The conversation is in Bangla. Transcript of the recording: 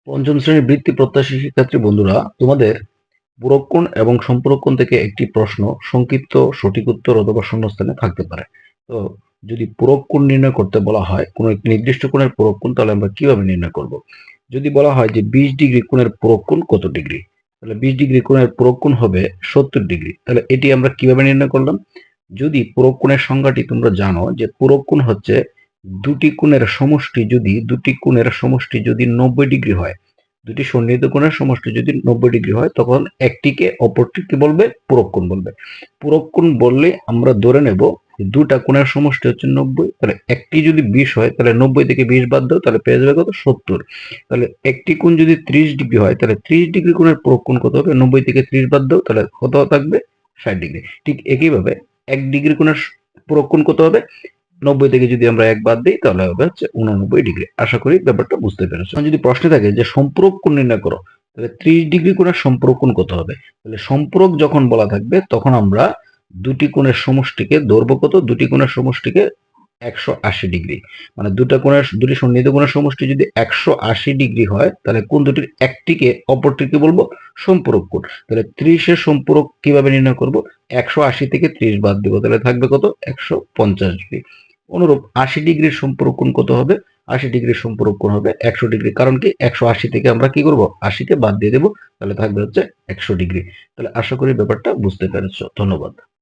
পঞ্চম শ্রেণীর বৃত্তি প্রত্যাশী শিক্ষার্থী বন্ধুরা, তোমাদের পুরক্ষণ এবং সম্পূরকক্ষণ থেকে একটি প্রশ্ন সংক্ষিপ্ত সঠিক উত্তর অথবা শূন্যস্থানে থাকতে পারে। তো যদি পুরক্ষণ নির্ণয় করতে বলা হয় কোনো একটি নির্দিষ্ট কোণের পুরক্ষণ, তাহলে আমরা কিভাবে নির্ণয় করব? যদি বলা হয় যে 20 ডিগ্রি কোণের পুরক্ষণ কত ডিগ্রি, তাহলে 20 ডিগ্রি কোণের পুরক্ষণ হবে 70 ডিগ্রি। তাহলে এটি আমরা কিভাবে নির্ণয় করলাম? যদি পুরক্ষণের সংজ্ঞাটি তোমরা জানো যে পুরক্ষণ হচ্ছে দুটি কোণের সমষ্টি যদি 90 ডিগ্রি হয়, দুটি সন্নিহিত কোণের সমষ্টি যদি 90 ডিগ্রি হয়, তখন একটিকে অপরটিকে বলবে পুরক্ষণ বলবে। পুরক্ষণ বললে আমরা ধরে নেব দুটা কোণের সমষ্টি হচ্ছে 90, তাহলে একটি যদি 20 হয় তাহলে 90 থেকে 20 বাদ দাও, তাহলে পেয়ে যাবে কত? 70। তাহলে একটি কোণ যদি 30 ডিগ্রি হয়, তাহলে 30 ডিগ্রি কোণের পুরক্ষণ কত হবে? 90 থেকে 30 বাদ দাও, তাহলে কত থাকবে? 60 ডিগ্রি। ঠিক একইভাবে 1 ডিগ্রি কোণের পুরক্ষণ কত হবে? 90 থেকে যদি আমরা 1 বাদ দিই, তাহলে হবে হচ্ছে 89 ডিগ্রি। আশা করি ব্যাপারটা বুঝতে পেরেছো। যদি প্রশ্নে থাকে যে সম্পূরক কোণ নির্ণয় করো, তাহলে 30 ডিগ্রি কোণের সম্পূরক কোণ কত হবে? তাহলে সম্পূরক যখন বলা থাকবে, তখন আমরা দুটি কোণের সমষ্টিকে ধরবো কত? দুটি কোণের সমষ্টিকে 180 ডিগ্রি। মানে দুটি সন্নিহিত কোণের সমষ্টি যদি 180 ডিগ্রি হয়, তাহলে কোণ দুটির একটিকে অপরটিকে বলবো সম্পূরক কোণ। তাহলে 30 এর সম্পূরক কিভাবে নির্ণয় করব? 180 থেকে 30 বাদ দেবো, তাহলে থাকবে কত? 150 ডিগ্রি। অনুরূপ 80 ডিগ্রির সম্পূরক কোণ কত হবে? 80 ডিগ্রির সম্পূরক কোণ হবে 100 ডিগ্রি। কারণ কি? 180 থেকে আমরা কি করব? 80 কে বাদ দিয়ে দেবো, তাহলে থাকবে হচ্ছে 100 ডিগ্রি। তাহলে আশা করি ব্যাপারটা বুঝতে পেরেছো। ধন্যবাদ।